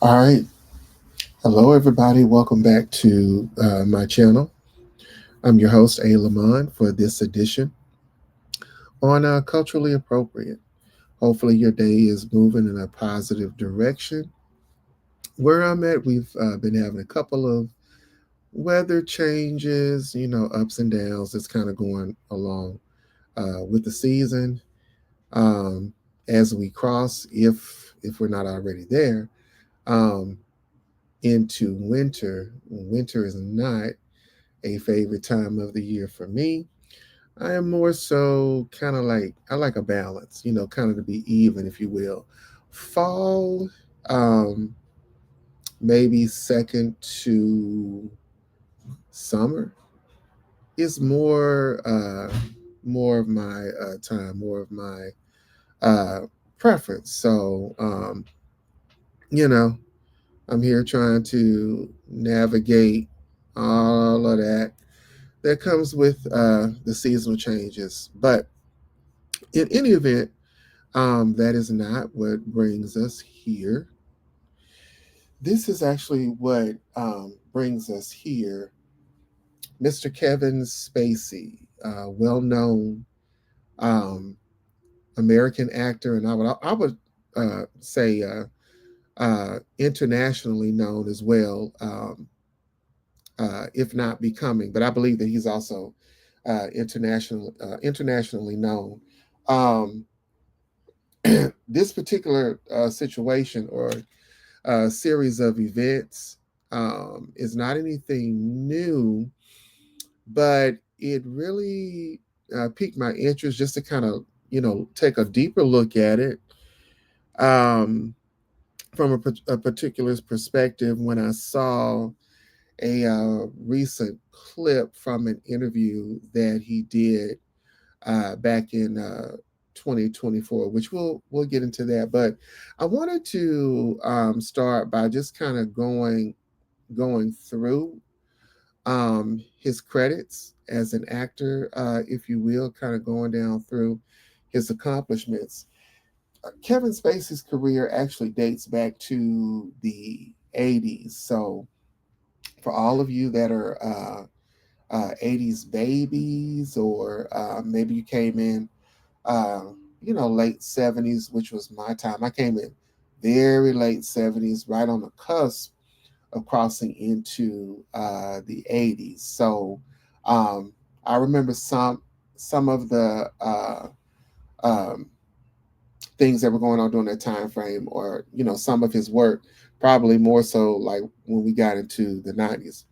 All right. Hello, everybody. Welcome back to my channel. I'm your host, A. Lamont, for this edition on Culturally Appropriate. Hopefully, your day is moving in a positive direction. Where I'm at, we've been having a couple of weather changes, ups and downs. It's kind of going along with the season. Um, as we cross, if we're not already there, um, into winter. Winter is not a favorite time of the year for me. I am more so kind of like I like a balance, kind of to be even, if you will. Fall, um, maybe second to summer is more of my time, more of my uh, preference. So you know, I'm here trying to navigate all of that comes with the seasonal changes. But in any event, that is not what brings us here. This is actually what brings us here. Mr. Kevin Spacey, well known um, American actor, and I would say internationally known as well, if not becoming. But I believe that he's also internationally known. Um, this particular situation or series of events is not anything new, but it really piqued my interest just to kind of, take a deeper look at it um, from a particular perspective when I saw a recent clip from an interview that he did back in 2024, which we'll get into that. But I wanted to start by just kind of going through his credits as an actor, if you will, kind of going down through his accomplishments. Kevin Spacey's career actually dates back to the 80s. So for all of you that are 80s babies, or maybe you came in late 70s, which was my time. I came in very late 70s, right on the cusp of crossing into the 80s. So um, I remember some of the um, things that were going on during that time frame, or some of his work, probably more so like when we got into the 90s.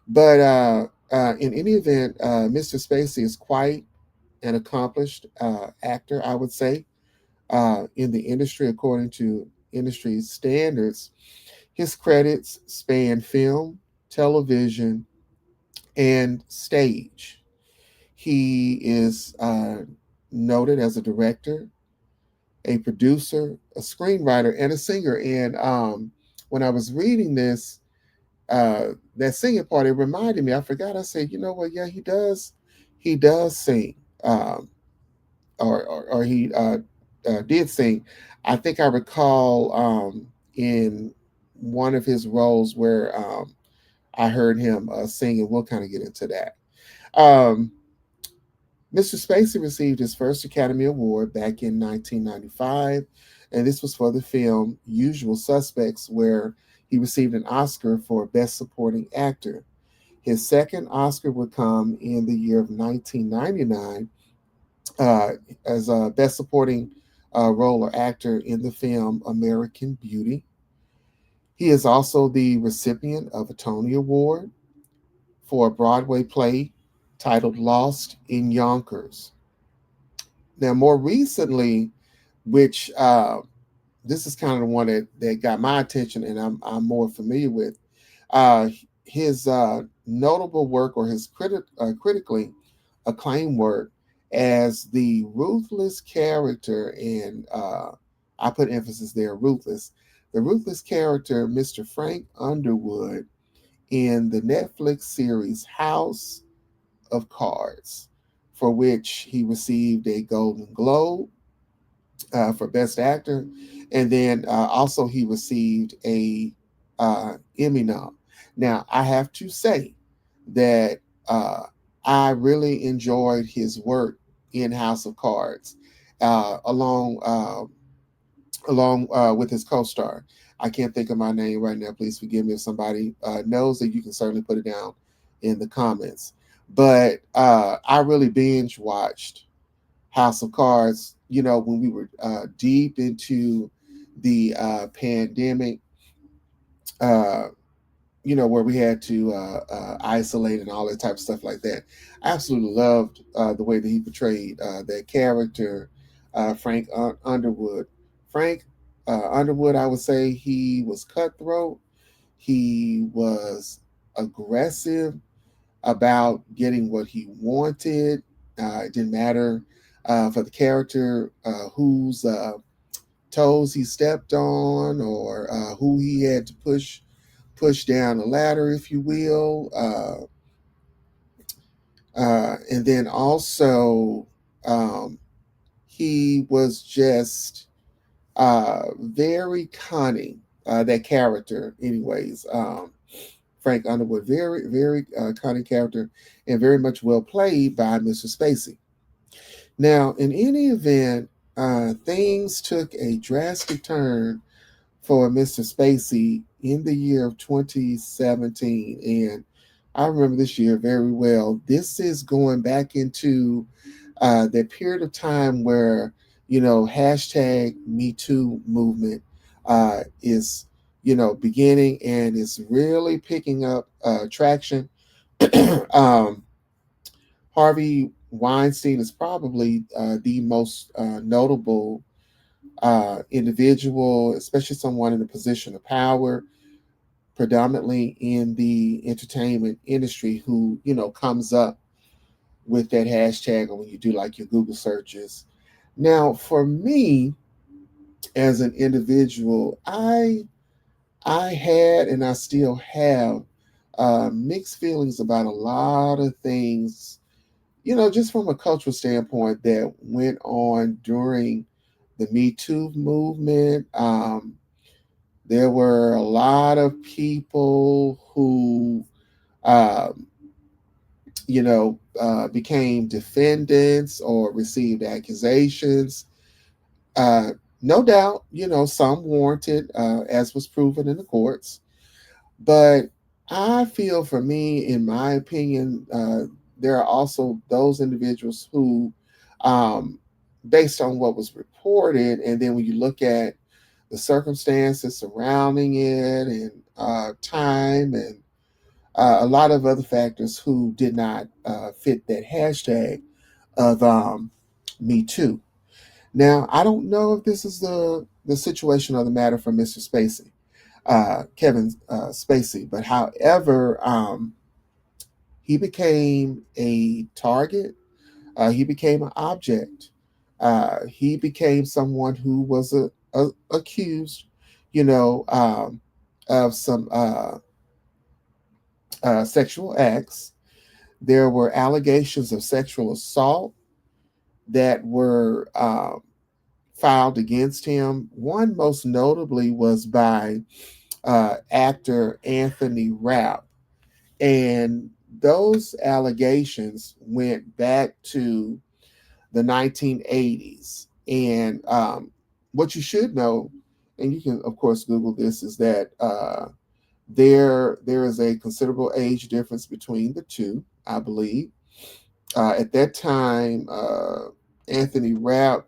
But In any event, Mr. Spacey is quite an accomplished actor, I would say, in the industry, according to industry standards. His credits span film, television, and stage. He is noted as a director, a producer, a screenwriter, and a singer. And when I was reading this, that singing part, it reminded me. I forgot. I said, you know what? Yeah, he does. He does sing, or he did sing. I think I recall in one of his roles where I heard him sing, and we'll kind of get into that. Um, Mr. Spacey received his first Academy Award back in 1995, and this was for the film Usual Suspects, where he received an Oscar for Best Supporting Actor. His second Oscar would come in the year of 1999 uh, as a Best Supporting Role or Actor in the film American Beauty. He is also the recipient of a Tony Award for a Broadway play titled Lost in Yonkers. Now, more recently, which this is kind of the one that got my attention and I'm more familiar with, uh, his notable work or his critically acclaimed work as the ruthless character, and I put emphasis there, ruthless, the ruthless character, Mr. Frank Underwood, in the Netflix series House of Cards, for which he received a Golden Globe for Best Actor, and then also he received a Emmy nom. Now, I have to say that I really enjoyed his work in House of Cards, along with his co-star. I can't think of my name right now. Please forgive me if somebody knows that. You can certainly put it down in the comments. But I really binge watched House of Cards, when we were deep into the pandemic, uh, where we had to isolate and all that type of stuff like that. I absolutely loved the way that he portrayed that character, Frank Underwood. Frank Underwood, I would say he was cutthroat. He was aggressive about getting what he wanted. It didn't matter for the character whose toes he stepped on, or who he had to push down the ladder, if you will. And then also, um, he was just very cunning. That character, anyways. Frank Underwood, very, very cunning character, and very much well played by Mr. Spacey. Now, in any event, things took a drastic turn for Mr. Spacey in the year of 2017. And I remember this year very well. This is going back into that period of time where, hashtag Me Too movement is, beginning and is really picking up traction. um, Harvey Weinstein is probably the most notable individual, especially someone in a position of power, predominantly in the entertainment industry, who comes up with that hashtag, or when you do like your Google searches. Now, for me as an individual, I had and I still have mixed feelings about a lot of things, just from a cultural standpoint, that went on during the Me Too movement. There were a lot of people who, um, became defendants or received accusations. Uh, no doubt, some warranted, as was proven in the courts. But I feel, for me, in my opinion, there are also those individuals who, um, based on what was reported, and then when you look at the circumstances surrounding it, and time, and a lot of other factors who did not fit that hashtag of Me Too. Now, I don't know if this is the situation or the matter for Mr. Spacey, Kevin Spacey, but however, he became a target. He became an object. He became someone who was accused, you know, of some sexual acts. There were allegations of sexual assault that were filed against him. One most notably was by actor Anthony Rapp. And those allegations went back to the 1980s. And what you should know, and you can, of course, Google this, is that there is a considerable age difference between the two, I believe. At that time, Anthony Rapp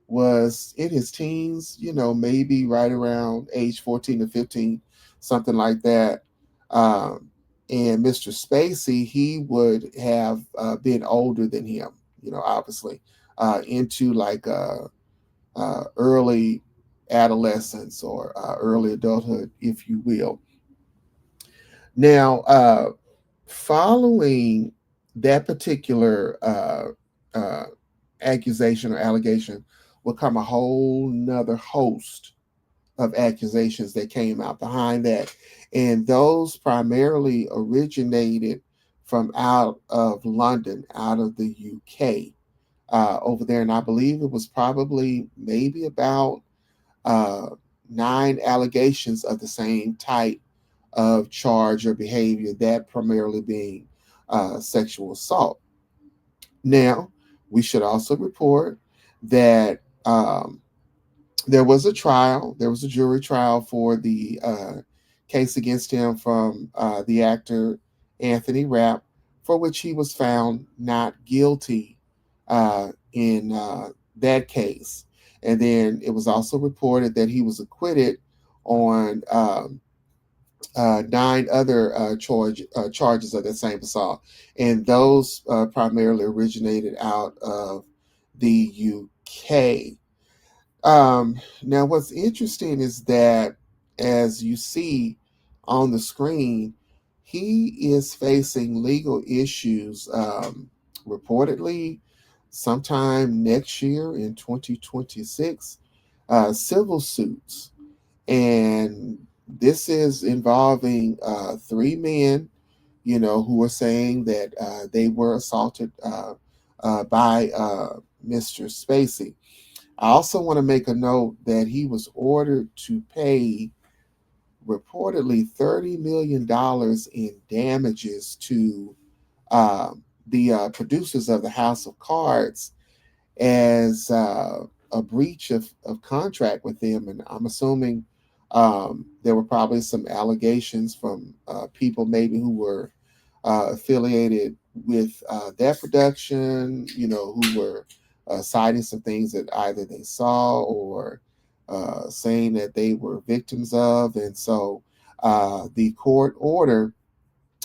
was in his teens, maybe right around age 14 to 15, something like that. Um, and Mr. Spacey, he would have been older than him, obviously, into like early adolescence or early adulthood, if you will. Now, following that particular uh, accusation or allegation will come a whole nother host of accusations that came out behind that. And those primarily originated from out of London, out of the UK, over there. And I believe it was probably maybe about uh, 9 allegations of the same type of charge or behavior, that primarily being sexual assault. Now, we should also report that there was a trial, there was a jury trial for the case against him from the actor Anthony Rapp, for which he was found not guilty in that case. And then it was also reported that he was acquitted on 9 other charges of the same assault. And those primarily originated out of the UK. Now, what's interesting is that, as you see on the screen, he is facing legal issues, reportedly sometime next year in 2026, civil suits. And this is involving 3 men, who are saying that they were assaulted by Mr. Spacey. I also want to make a note that he was ordered to pay reportedly $30 million in damages to the producers of the House of Cards as a breach of contract with them. And I'm assuming there were probably some allegations from people maybe who were affiliated with that production, who were citing some things that either they saw or saying that they were victims of. And so the court order,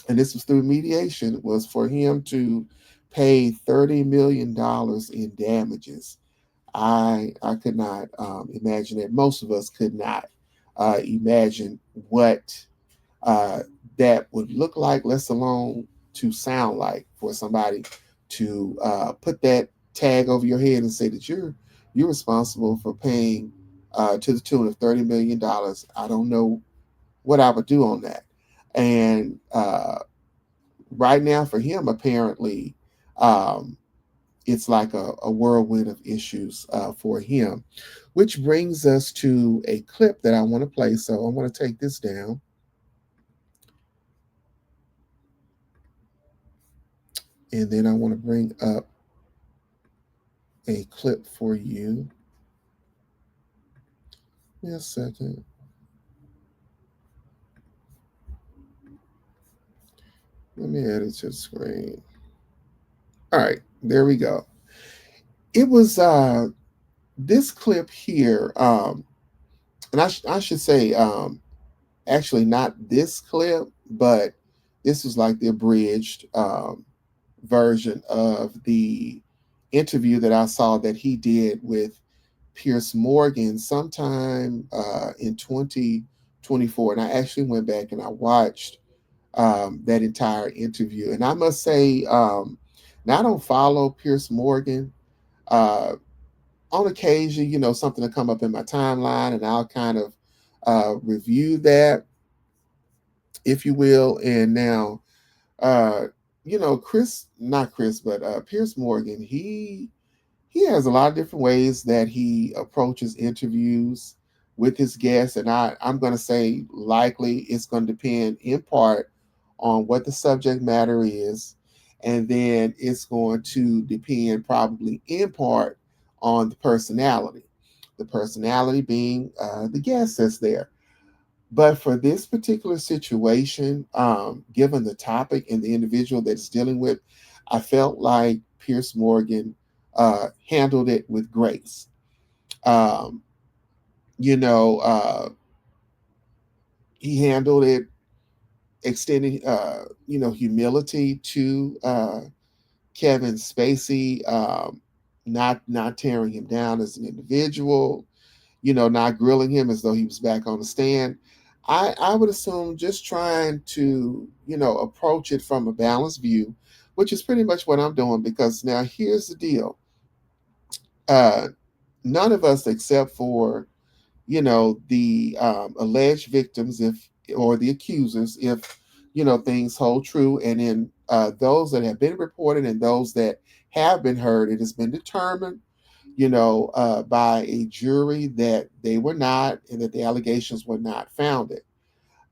and this was through mediation, was for him to pay $30 million in damages. I could not imagine that. Most of us could not imagine what uh, that would look like, let alone to sound like, for somebody to put that tag over your head and say that you're responsible for paying to the tune of $30 million. I don't know what I would do on that. And right now, for him, apparently, um, it's like a whirlwind of issues for him, which brings us to a clip that I want to play. So I want to take this down, and then I want to bring up a clip for you. Give me a second. Let me add it to the screen. All right, there we go. It was this clip here, and I should say, actually not this clip, but this was like the abridged version of the interview that I saw that he did with Pierce Morgan sometime in 2024. And I actually went back and I watched that entire interview. And I must say, now I don't follow Pierce Morgan. Uh, on occasion, something will come up in my timeline and I'll kind of review that, if you will. And now, uh, not Chris, but Pierce Morgan, he has a lot of different ways that he approaches interviews with his guests. And I'm going to say likely it's going to depend in part on what the subject matter is. And then it's going to depend probably in part on the personality being the guest that's there. But for this particular situation, given the topic and the individual that it's dealing with, I felt like Pierce Morgan handled it with grace. Um, you know, uh, he handled it extending, humility to Kevin Spacey, not tearing him down as an individual, not grilling him as though he was back on the stand. I would assume just trying to, approach it from a balanced view, which is pretty much what I'm doing. Because now here's the deal. Uh, None of us, except for, the alleged victims, if or the accusers, if, things hold true. And in those that have been reported and those that have been heard, it has been determined by a jury that they were not, and that the allegations were not founded.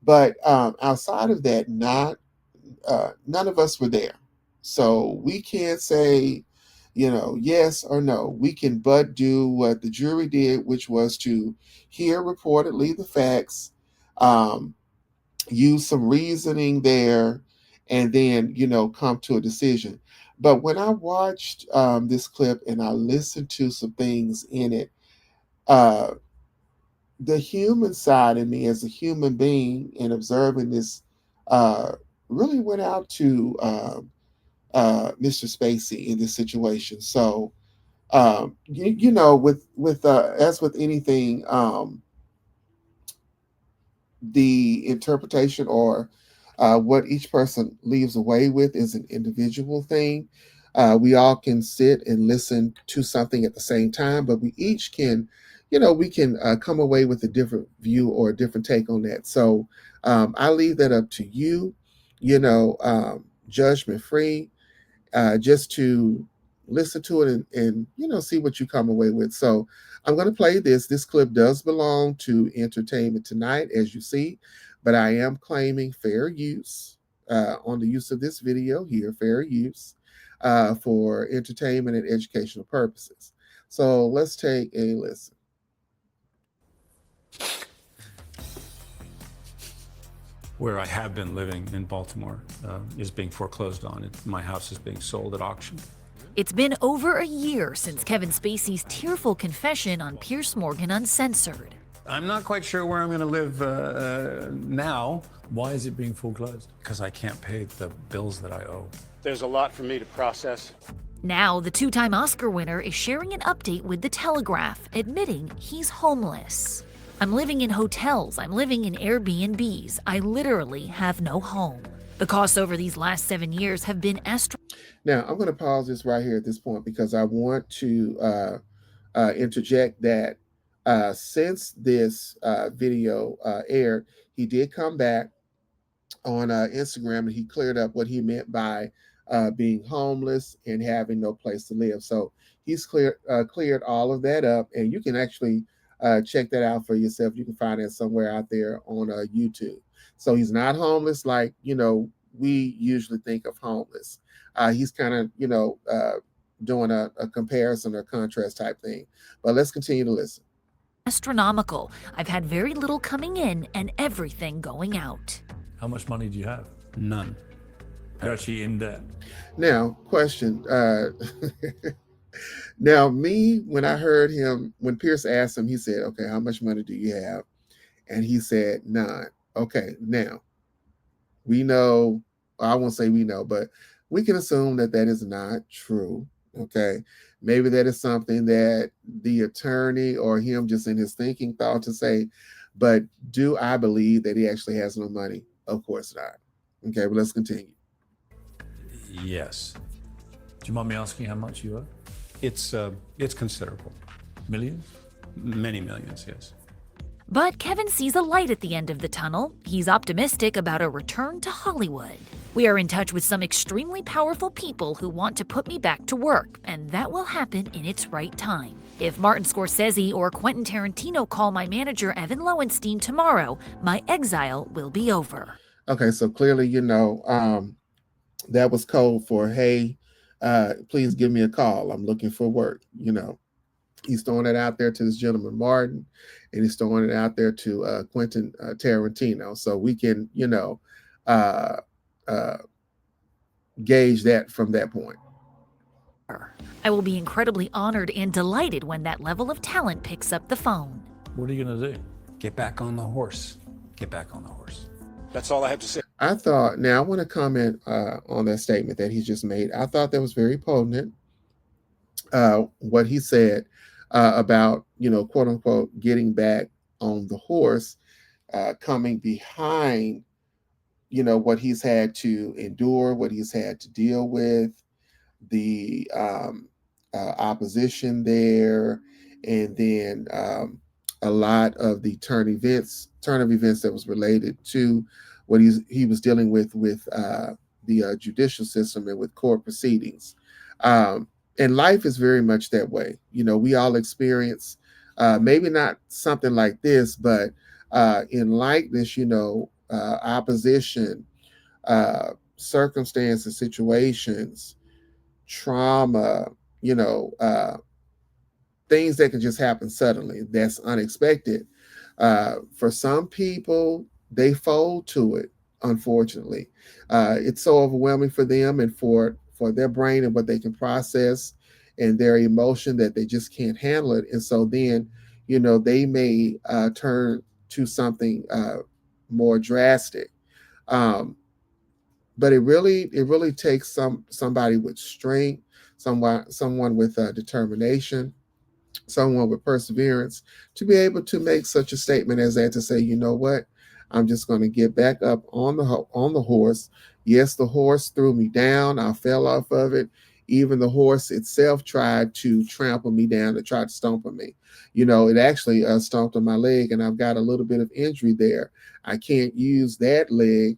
But outside of that, none of us were there, so we can't say, yes or no. We can but do what the jury did, which was to hear reportedly the facts, um, use some reasoning there, and then come to a decision. But when I watched this clip and I listened to some things in it, uh, the human side of me as a human being in observing this uh, really went out to Mr. Spacey in this situation. So with as with anything, the interpretation or what each person leaves away with is an individual thing. We all can sit and listen to something at the same time, but we each can, we can come away with a different view or a different take on that. So I leave that up to you, judgment free, just to listen to it and see what you come away with. So I'm going to play this. This clip does belong to Entertainment Tonight, as you see, but I am claiming fair use on the use of this video here, fair use for entertainment and educational purposes. So let's take a listen. Where I have been living in Baltimore is being foreclosed on. My house is being sold at auction. It's been over a year since Kevin Spacey's tearful confession on Pierce Morgan Uncensored. I'm not quite sure where I'm going to live now. Why is it being foreclosed? Because I can't pay the bills that I owe. There's a lot for me to process. Now, the two-time Oscar winner is sharing an update with The Telegraph, admitting he's homeless. I'm living in hotels, I'm living in Airbnbs, I literally have no home. The costs over these last 7 years have been Now, I'm going to pause this right here at this point because I want to interject that since this video aired, he did come back on Instagram and he cleared up what he meant by being homeless and having no place to live. So he's cleared all of that up, and you can actually check that out for yourself. You can find it somewhere out there on YouTube. So he's not homeless like we usually think of homeless. He's kind of doing a comparison or contrast type thing. But let's continue to listen. astronomical. I've had very little coming in and everything going out. How much money do you have? None. You're actually in debt. Now, question. Now, when I heard him, when Pierce asked him, he said, okay, how much money do you have? And he said, none. Okay, now, we know I won't say we know, but we can assume that that is not true. Okay. Maybe that is something that the attorney or him just in his thinking thought to say. But do I believe that he actually has no money? Of course not. Okay, but let's continue. Yes. Do you mind me asking how much you owe? It's considerable. Millions? Many millions, yes. But Kevin sees a light at the end of the tunnel. He's optimistic about a return to Hollywood. We are in touch with some extremely powerful people who want to put me back to work, and that will happen in its right time. If Martin Scorsese or Quentin Tarantino call my manager Evan Lowenstein tomorrow, my exile will be over. Okay, so clearly, that was code for, hey, please give me a call. I'm looking for work. He's throwing it out there to this gentleman, Martin, and he's throwing it out there to Quentin Tarantino. So we can, gauge that from that point. I will be incredibly honored and delighted when that level of talent picks up the phone. What are you going to do? Get back on the horse. Get back on the horse. That's all I have to say. I want to comment on that statement that he just made. I thought that was very potent. What he said about, quote unquote, getting back on the horse, coming behind, what he's had to endure, what he's had to deal with, the opposition there, and then a lot of the turn of events that was related to what he was dealing with the judicial system and with court proceedings. And life is very much that way. We all experience maybe not something like this, but in likeness, opposition, circumstances, situations, trauma, things that can just happen suddenly. That's unexpected. For some people, they fold to it, unfortunately. It's so overwhelming for them and for their brain and what they can process and their emotion that they just can't handle it. And so then, they may turn to something more drastic. But it really takes somebody with strength, someone with determination, someone with perseverance to be able to make such a statement as that, to say, you know what, I'm just going to get back up on the horse. Yes, the horse threw me down. I fell off of it. Even the horse itself tried to trample me down and tried to stomp on me. It actually stomped on my leg, and I've got a little bit of injury there. I can't use that leg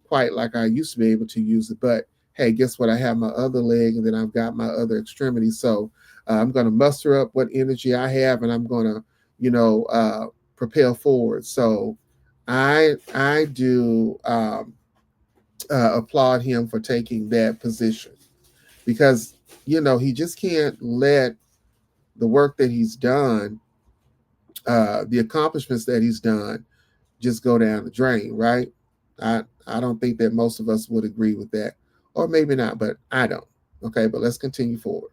quite like I used to be able to use it. But hey, guess what? I have my other leg, and then I've got my other extremity. So I'm going to muster up what energy I have, and I'm going to, propel forward. So I do applaud him for taking that position, because, he just can't let the work that he's done, the accomplishments that he's done, just go down the drain, right? I don't think that most of us would agree with that, or maybe not, but I don't. Okay, but let's continue forward.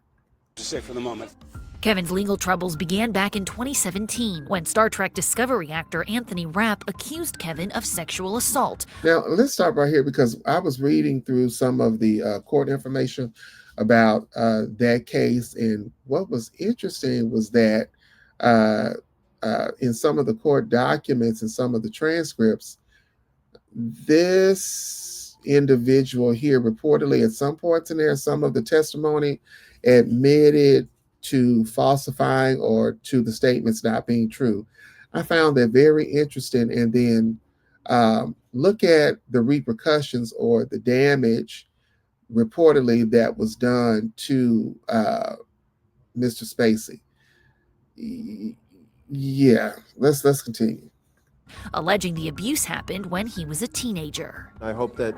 To say for the moment. Kevin's legal troubles began back in 2017 when Star Trek Discovery actor Anthony Rapp accused Kevin of sexual assault. Now, let's stop right here, because I was reading through some of the court information about that case, and what was interesting was that in some of the court documents and some of the transcripts, this individual here reportedly at some points in there, some of the testimony admitted to falsifying or to the statements not being true. I found that very interesting. And then look at the repercussions or the damage reportedly that was done to Mr. Spacey. Yeah, let's continue. Alleging the abuse happened when he was a teenager. I hope that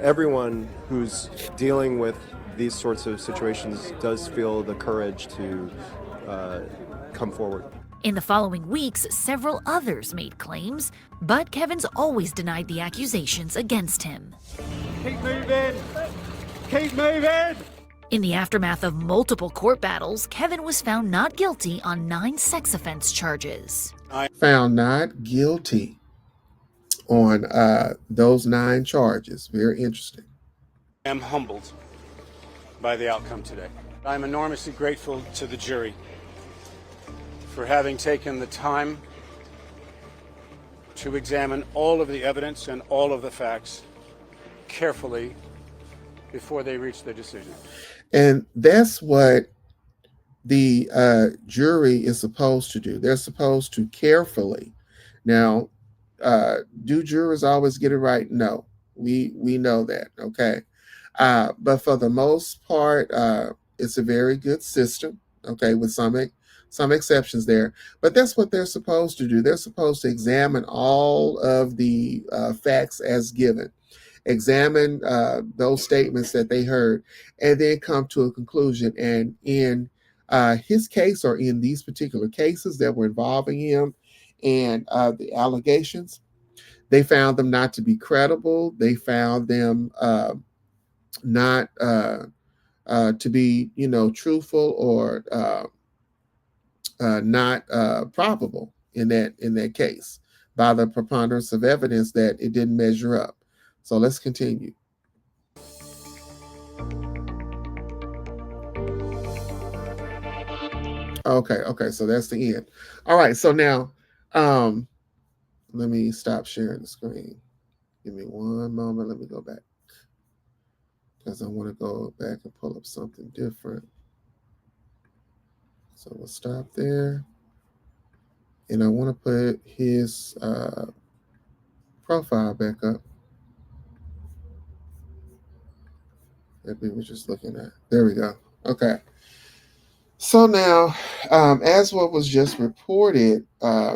everyone who's dealing with these sorts of situations does feel the courage to come forward. In the following weeks, several others made claims, but Kevin's always denied the accusations against him. Keep moving! Keep moving! In the aftermath of multiple court battles, Kevin was found not guilty on 9 sex offense charges. Found not guilty on those 9 charges. Very interesting. I am humbled by the outcome today. I'm enormously grateful to the jury for having taken the time to examine all of the evidence and all of the facts carefully before they reach their decision. And that's what the jury is supposed to do. They're supposed to carefully. Now, do jurors always get it right? No, we know that. Okay, but for the most part, it's a very good system. Okay, with some exceptions there, but that's what they're supposed to do. They're supposed to examine all of the facts as given, examine those statements that they heard, and then come to a conclusion. And in his case, or in these particular cases that were involving him and the allegations, they found them not to be credible. They found them not to be, truthful or not probable in that case by the preponderance of evidence that it didn't measure up. So let's continue. Okay, so that's the end. All right, so now let me stop sharing the screen. Give me one moment. Let me go back because I want to go back and pull up something different. So we'll stop there. And I want to put his profile back up that we were just looking at. There we go. Okay. So now, as what was just reported,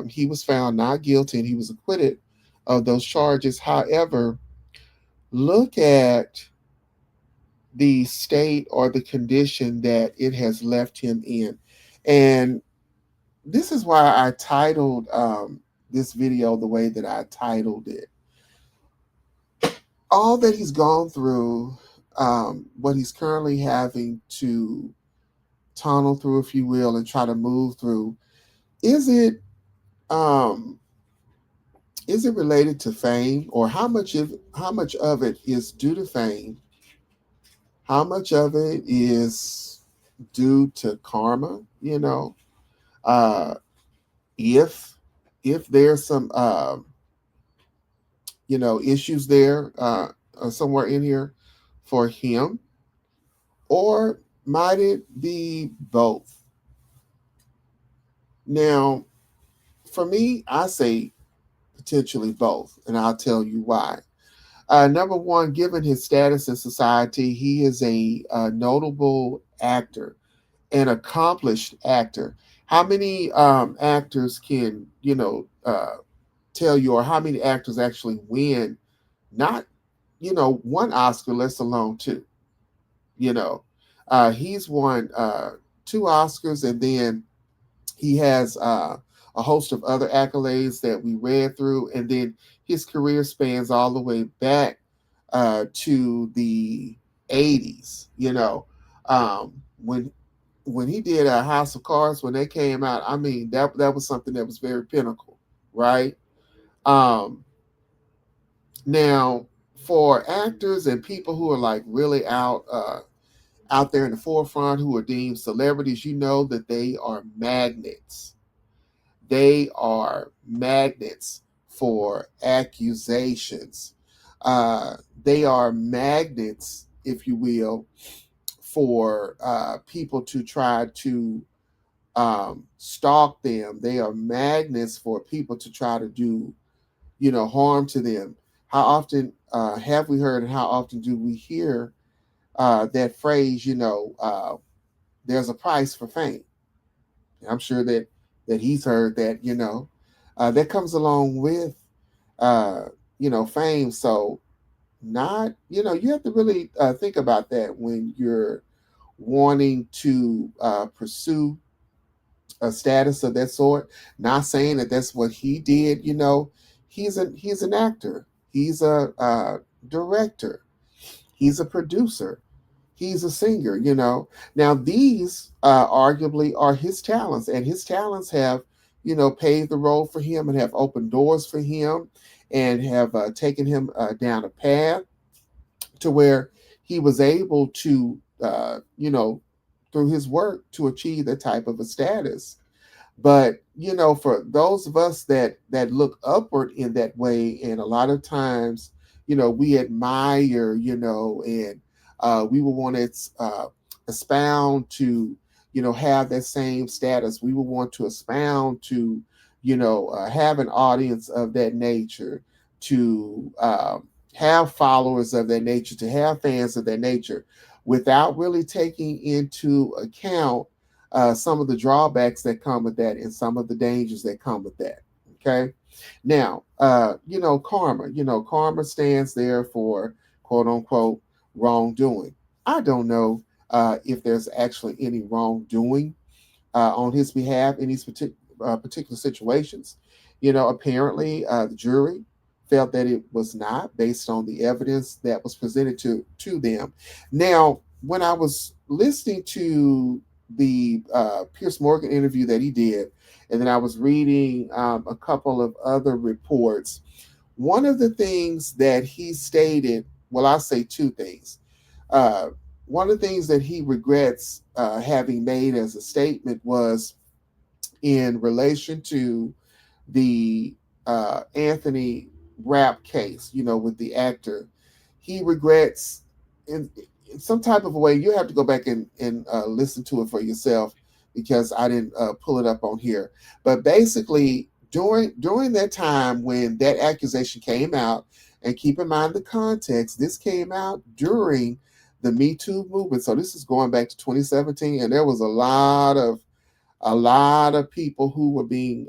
he was found not guilty and he was acquitted of those charges. However, look at the state or the condition that it has left him in. And this is why I titled this video the way that I titled it. All that he's gone through, what he's currently having to tunnel through, if you will, and try to move through, is it related to fame, or how much of it is due to fame? How much of it is due to karma? If there's some issues there somewhere in here for him, or might it be both? Now, for me, I say potentially both, and I'll tell you why. Number one, given his status in society, he is a notable actor, an accomplished actor. How many actors can tell you, or how many actors actually win not one Oscar, let alone 2? He's won 2 Oscars, and then he has a host of other accolades that we read through, and then his career spans all the way back to the 80s. When he did House of Cards, when they came out, I mean, that was something that was very pinnacle, right? Now, for actors and people who are like really out there in the forefront, who are deemed celebrities, that they are magnets. They are magnets for accusations. They are magnets, if you will, for people to try to stalk them. They are magnets for people to try to do, harm to them. How often have we heard, and how often do we hear that phrase, there's a price for fame? I'm sure that he's heard that, that comes along with, fame. So not, you have to really think about that when you're wanting to pursue a status of that sort. Not saying that that's what he did. He's an actor. He's a director. He's a producer. He's a singer. Now these arguably are his talents, and his talents have paved the road for him and have opened doors for him and have taken him down a path to where he was able to, through his work, to achieve that type of a status. But for those of us that look upward in that way, and a lot of times, we admire, and we will want to expound to, have that same status. We will want to expound to, have an audience of that nature, to have followers of that nature, to have fans of that nature, without really taking into account some of the drawbacks that come with that and some of the dangers that come with that. Okay. Now, karma, karma stands there for quote unquote wrongdoing. I don't know if there's actually any wrongdoing on his behalf in these particular situations. Apparently the jury felt that it was not, based on the evidence that was presented to them. Now, when I was listening to the Pierce Morgan interview that he did, and then I was reading a couple of other reports, one of the things that he stated, well, I'll say two things. One of the things that he regrets having made as a statement was in relation to the Anthony Rapp case, with the actor. He regrets in some type of a way. You have to go back and listen to it for yourself, because I didn't pull it up on here. But basically, during that time when that accusation came out, and keep in mind the context, this came out during the Me Too movement. So this is going back to 2017, and there was a lot of people who were being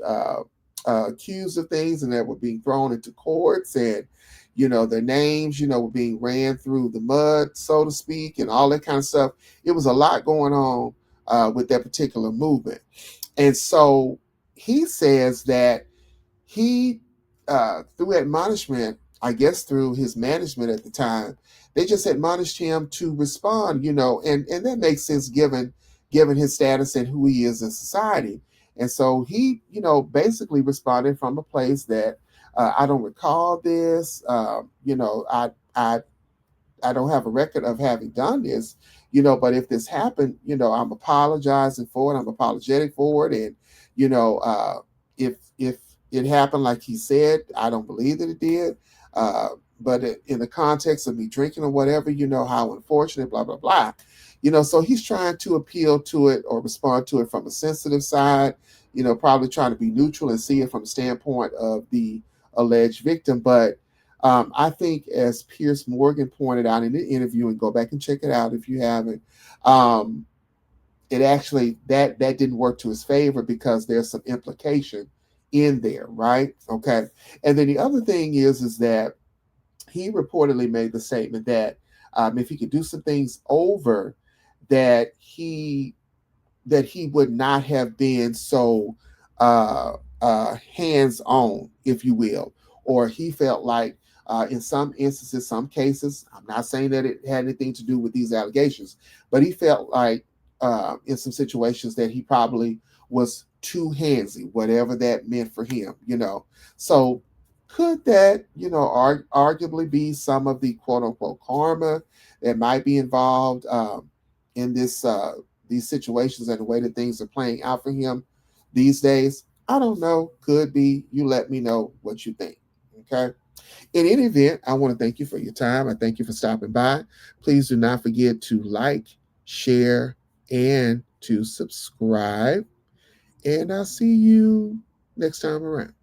accused of things, and that were being thrown into courts, and their names were being ran through the mud, so to speak, and all that kind of stuff. It was a lot going on with that particular movement. And so he says that he, through admonishment, I guess through his management at the time, they just admonished him to respond, and that makes sense given his status and who he is in society. And so he, basically responded from a place that I don't recall this. I don't have a record of having done this, but if this happened, I'm apologizing for it. I'm apologetic for it. And, if it happened like he said, I don't believe that it did. But in the context of me drinking or whatever, how unfortunate, blah, blah, blah. So he's trying to appeal to it or respond to it from a sensitive side, probably trying to be neutral and see it from the standpoint of the alleged victim. But I think, as Pierce Morgan pointed out in the interview, and go back and check it out if you haven't, it actually, that didn't work to his favor, because there's some implication in there, right? Okay. And then the other thing is that he reportedly made the statement that if he could do some things over, that he would not have been so hands-on, if you will, or he felt like in some instances, some cases, I'm not saying that it had anything to do with these allegations, but he felt like in some situations that he probably was too handsy, whatever that meant for him, So could that, arguably be some of the quote unquote karma that might be involved in these situations and the way that things are playing out for him these days? I don't know. Could be. You let me know what you think. Okay. In any event, I want to thank you for your time. I thank you for stopping by. Please do not forget to like, share, and to subscribe. And I'll see you next time around.